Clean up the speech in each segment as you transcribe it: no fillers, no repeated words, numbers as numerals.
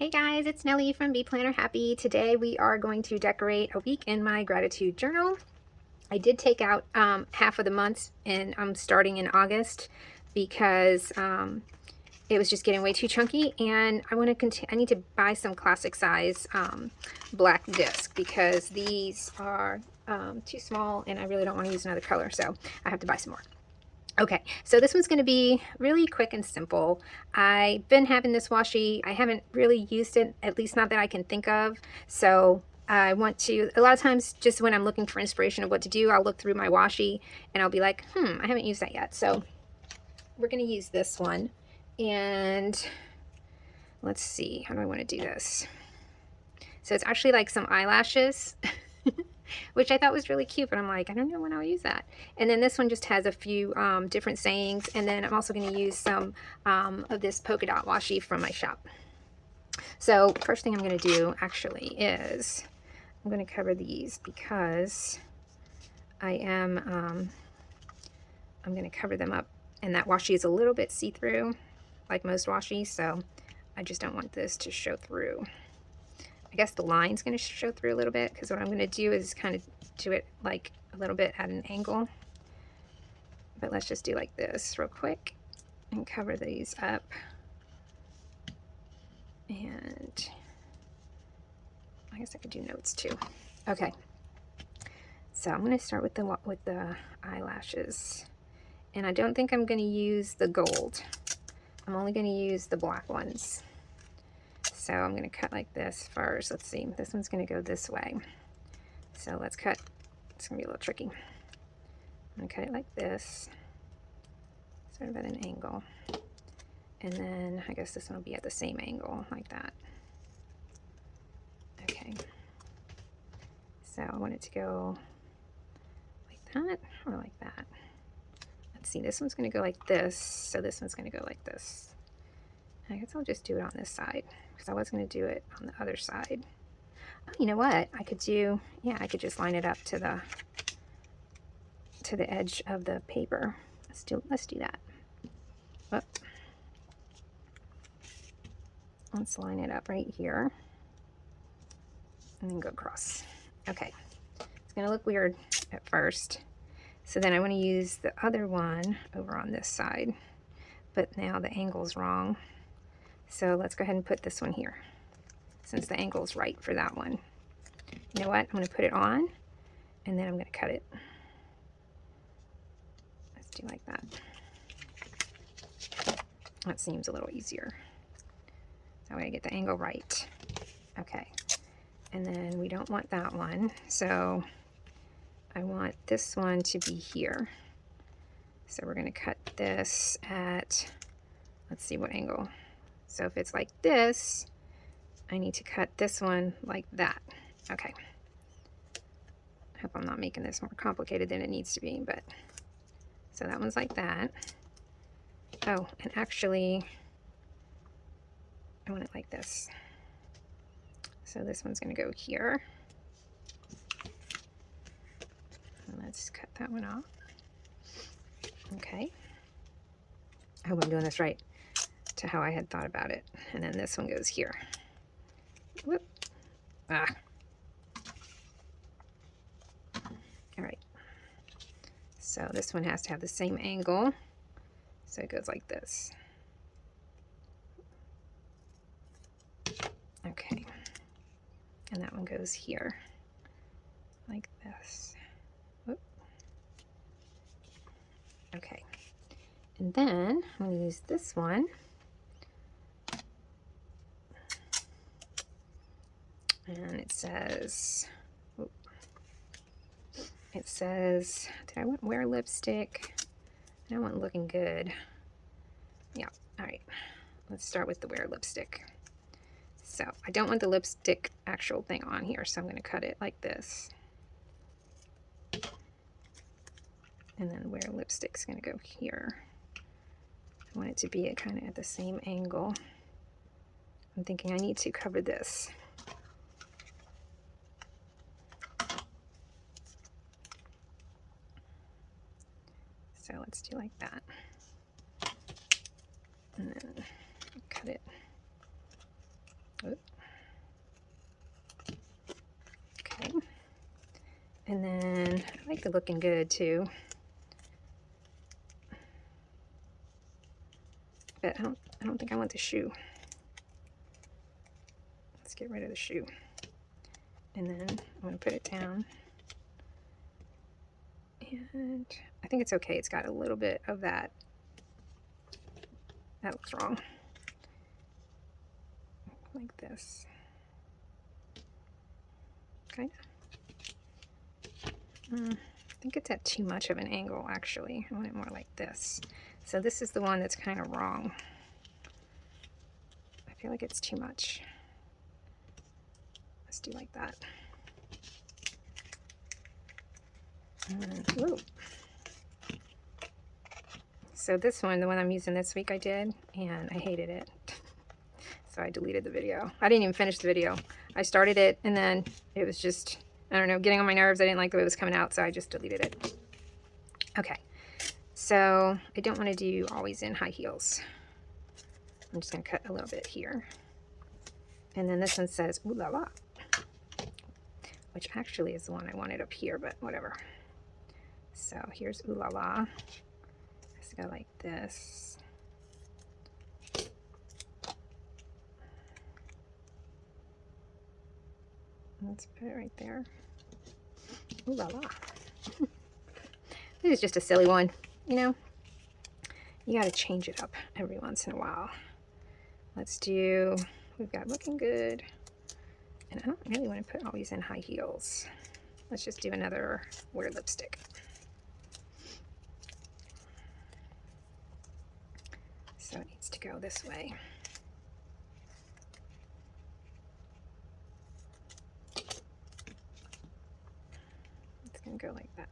Hey guys, it's Nellie from Be Planner Happy. Today we are going to decorate a week in my gratitude journal. I did take out half of the months, and I'm starting in August because it was just getting way too chunky, and I need to buy some classic size black disc because these are too small and I really don't want to use another color, so I have to buy some more. Okay, so this one's going to be really quick and simple. I've been having this washi. I haven't really used it, at least not that I can think of. So I want to, a lot of times just when I'm looking for inspiration of what to do, I'll look through my washi and I'll be like, I haven't used that yet. So we're going to use this one. And let's see, how do I want to do this? So it's actually like some eyelashes. Which I thought was really cute, but I'm like, I don't know when I'll use that. And then this one just has a few different sayings, and then I'm also going to use some of this polka dot washi from my shop. So first thing I'm going to do actually is I'm going to cover these because I'm going to cover them up, and that washi is a little bit see-through like most washi, so I just don't want this to show through. I guess the line's going to show through a little bit because what I'm going to do is kind of do it like a little bit at an angle. But let's just do like this real quick and cover these up. And I guess I could do notes too. Okay. So I'm going to start with the eyelashes. And I don't think I'm going to use the gold. I'm only going to use the black ones. So I'm going to cut like this first. Let's see. This one's going to go this way. So let's cut. It's going to be a little tricky. I'm going to cut it like this, sort of at an angle. And then I guess this one will be at the same angle, like that. Okay. So I want it to go like that or like that. Let's see. This one's going to go like this. So this one's going to go like this. I guess I'll just do it on this side because I was going to do it on the other side. Oh, you know what? I could do, yeah, I could just line it up to the edge of the paper. Let's do that. Whoop. Let's line it up right here and then go across. Okay. It's going to look weird at first. So then I want to use the other one over on this side, but now the angle's wrong. So let's go ahead and put this one here since the angle's right for that one. You know what? I'm going to put it on and then I'm going to cut it. Let's do like that. That seems a little easier. That way I get the angle right. Okay. And then we don't want that one. So I want this one to be here. So we're going to cut this at, let's see what angle. So if it's like this, I need to cut this one like that. Okay. I hope I'm not making this more complicated than it needs to be, but so that one's like that. Oh, and actually, I want it like this. So this one's going to go here. And let's cut that one off. Okay. I hope I'm doing this right to how I had thought about it. And then this one goes here. Whoop. Ah. All right. So this one has to have the same angle. So it goes like this. Okay. And that one goes here. Like this. Whoop. Okay. And then I'm going to use this one. And it says, did I want wear lipstick? I don't want looking good. Yeah, all right. Let's start with the wear lipstick. So I don't want the lipstick actual thing on here, so I'm going to cut it like this. And then wear lipstick's going to go here. I want it to be kind of at the same angle. I'm thinking I need to cover this. So let's do like that. And then cut it Okay. And then I like the looking good too. But I don't think I want the shoe. Let's get rid of the shoe. And then I'm going to put it down. And I think it's okay. It's got a little bit of that. That looks wrong. Like this. Okay. I think it's at too much of an angle, actually. I want it more like this. So this is the one that's kind of wrong. I feel like it's too much. Let's do like that. Ooh. So this one, the one I'm using this week, I did, and I hated it. So I deleted the video. I didn't even finish the video. I started it, and then it was just, I don't know, getting on my nerves. I didn't like the way it was coming out, so I just deleted it. Okay, so I don't want to do always in high heels. I'm just going to cut a little bit here. And then this one says, ooh la la, which actually is the one I wanted up here, but whatever. So here's ooh la la. Let's go like this. Let's put it right there. Ooh la la. This is just a silly one, you know? You got to change it up every once in a while. Let's do, we've got looking good. And I don't really want to put all these in high heels. Let's just do another wear lipstick. So it needs to go this way. It's going to go like that.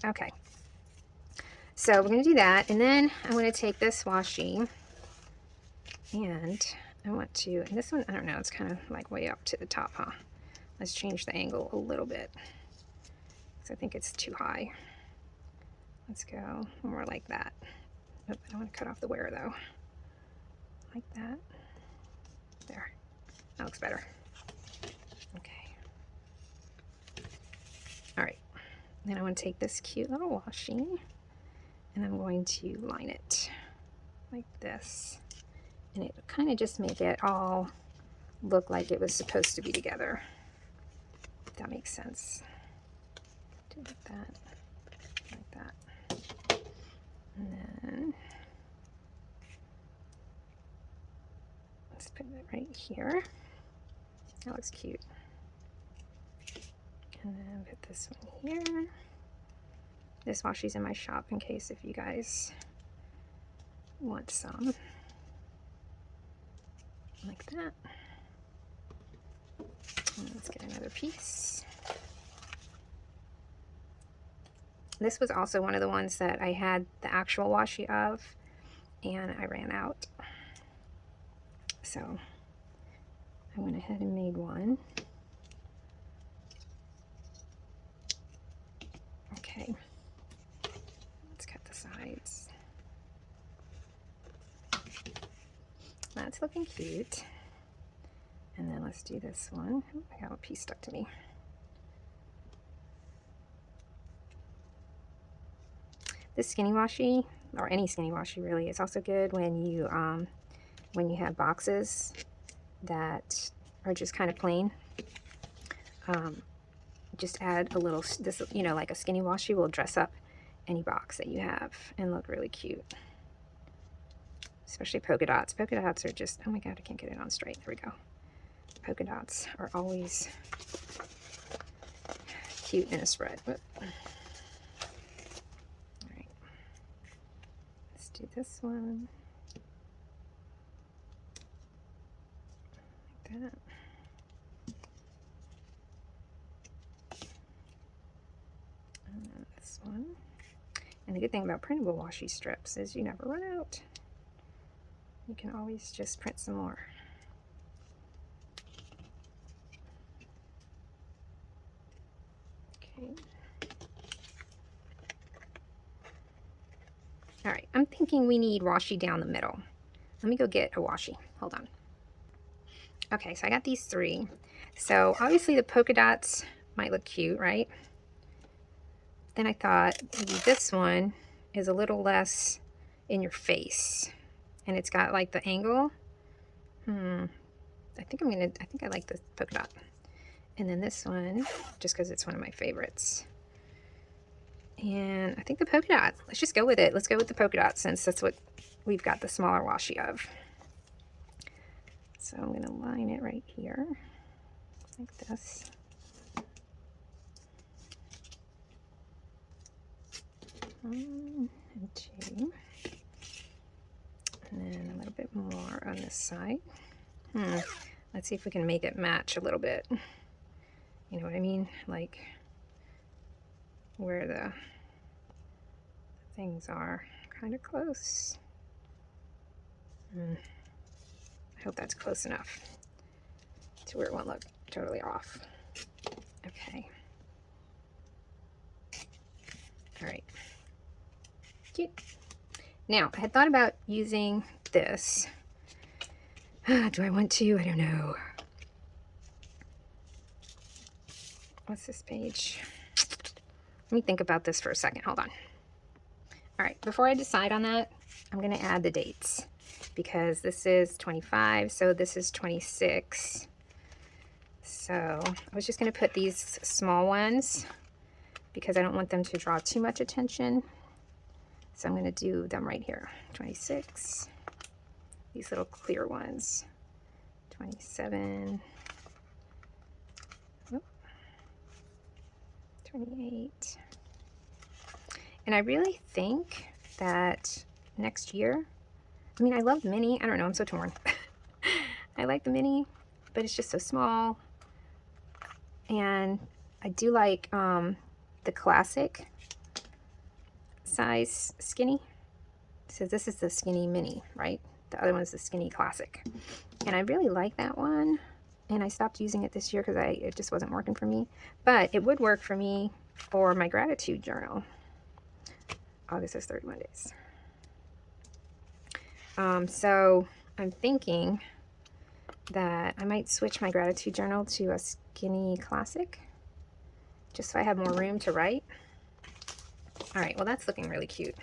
Okay. So we're going to do that, and then I'm going to take this washi, and I want to, and this one, I don't know, it's kind of like way up to the top, huh? Let's change the angle a little bit, because I think it's too high. Let's go more like that. Nope, I don't want to cut off the wear though. Like that. There. That looks better. Okay. All right. Then I want to take this cute little washi, and I'm going to line it like this. And it kind of just make it all look like it was supposed to be together. If that makes sense. Do it like that. Like that. And then let's put it right here. That looks cute. And then put this one here. This washi's in my shop in case if you guys want some. Like that. And let's get another piece. This was also one of the ones that I had the actual washi of, and I ran out. So I went ahead and made one. Okay. Let's cut the sides. That's looking cute. And then let's do this one. Oh, I got a piece stuck to me. This skinny washi, or any skinny washi really, is also good when you have boxes that are just kind of plain. Just add a little, this, you know, like a skinny washi will dress up any box that you have and look really cute. Especially polka dots. Polka dots are just, oh my god, I can't get it on straight. There we go. Polka dots are always cute in a spread. All right. Let's do this one. Like that. And then this one. And the good thing about printable washi strips is you never run out. You can always just print some more. Okay. All right, I'm thinking we need washi down the middle. Let me go get a washi. Hold on. Okay, so I got these 3. So obviously the polka dots might look cute, right? Then I thought maybe this one is a little less in your face. And it's got like the angle. I think I like the polka dot. And then this one, just because it's one of my favorites. And I think the polka dot. Let's just go with it. Let's go with the polka dot since that's what we've got the smaller washi of. So I'm going to line it right here like this. One and 2. And then a little bit more on this side. Let's see if we can make it match a little bit. You know what I mean? Like where the things are kind of close. I hope that's close enough to where it won't look totally off. Okay. All right. Cute. Now, I had thought about using this. Do I want to? I don't know. What's this page? Let me think about this for a second. Hold on. All right, before I decide on that, I'm going to add the dates because this is 25, so this is 26. So I was just going to put these small ones because I don't want them to draw too much attention. So I'm going to do them right here. 26. These little clear ones. 27. 28. And I really think that next year, I mean, I love mini. I don't know, I'm so torn. I like the mini, but it's just so small. And I do like the classic size skinny. So this is the skinny mini, right? The other one's the skinny classic. And I really like that one. And I stopped using it this year because it just wasn't working for me. But it would work for me for my gratitude journal. August is 31 days. So I'm thinking that I might switch my gratitude journal to a skinny classic, just so I have more room to write. All right, well, that's looking really cute.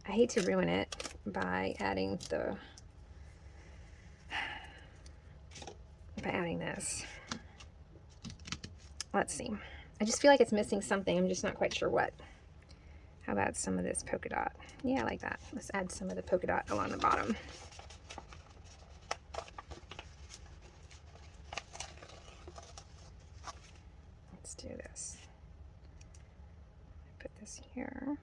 I hate to ruin it by adding this. Let's see. I just feel like it's missing something. I'm just not quite sure what. How about some of this polka dot? Yeah, I like that. Let's add some of the polka dot along the bottom. Let's do this. Put this here.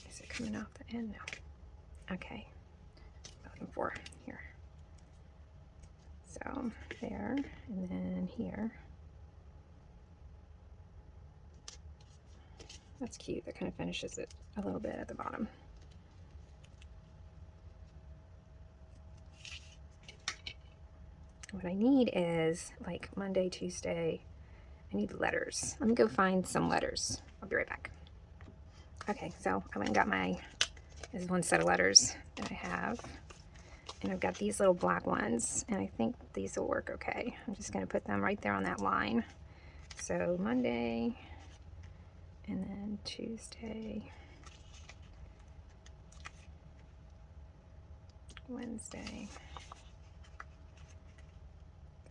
Is it coming off the end? No. Okay. Looking for here. So there, and then here. That's cute. That kind of finishes it a little bit at the bottom. What I need is like Monday, Tuesday, I need letters. Let me go find some letters. I'll be right back. Okay, so I went and got this is one set of letters that I have. And I've got these little black ones, and I think these will work okay. I'm just going to put them right there on that line. So Monday, and then Tuesday, Wednesday,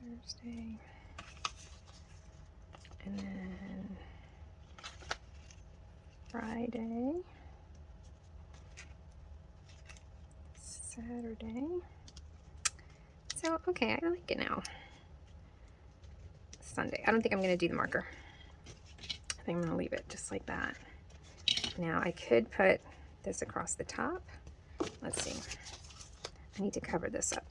Thursday, and then Friday, Saturday. So, okay, I like it now. Sunday. I don't think I'm going to do the marker. I think I'm going to leave it just like that. Now, I could put this across the top. Let's see. I need to cover this up.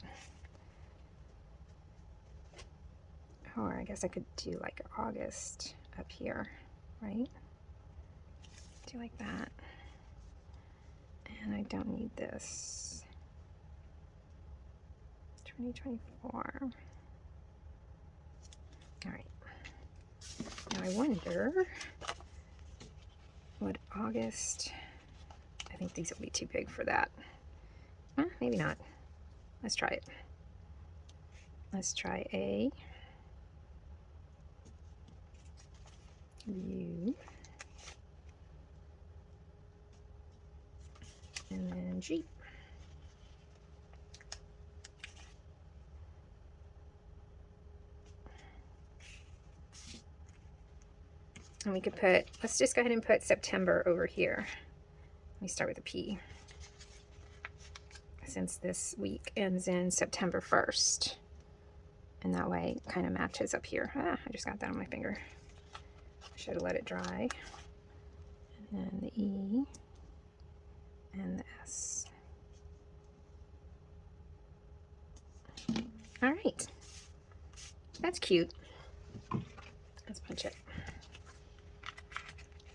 Or I guess I could do like August up here, right? Do like that. And I don't need this. 2024. All right. Now I wonder would August, I think these will be too big for that. Maybe not. Let's try it. Let's try a U and then G. And we could put, let's just go ahead and put September over here. Let me start with a P, since this week ends in September 1st. And that way it kind of matches up here. I just got that on my finger. I should have let it dry. And then the E and the S. All right. That's cute. Let's punch it.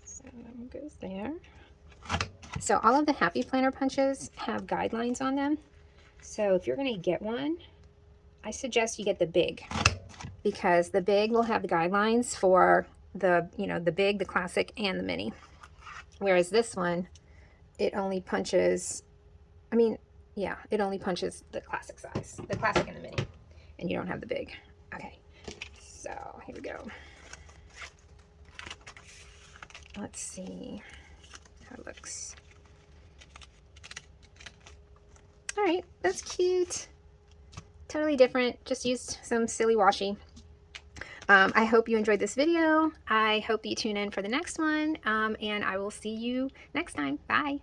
So that one goes there. So all of the Happy Planner punches have guidelines on them. So if you're going to get one, I suggest you get the big, because the big will have the guidelines for the, you know, the big, the classic, and the mini. Whereas this one, it only punches, I mean, yeah, it only punches the classic size, the classic and the mini, and you don't have the big. Okay, so here we go. Let's see how it looks. All right, that's cute. Totally different, just used some silly washi. I hope you enjoyed this video. I hope you tune in for the next one, and I will see you next time. Bye.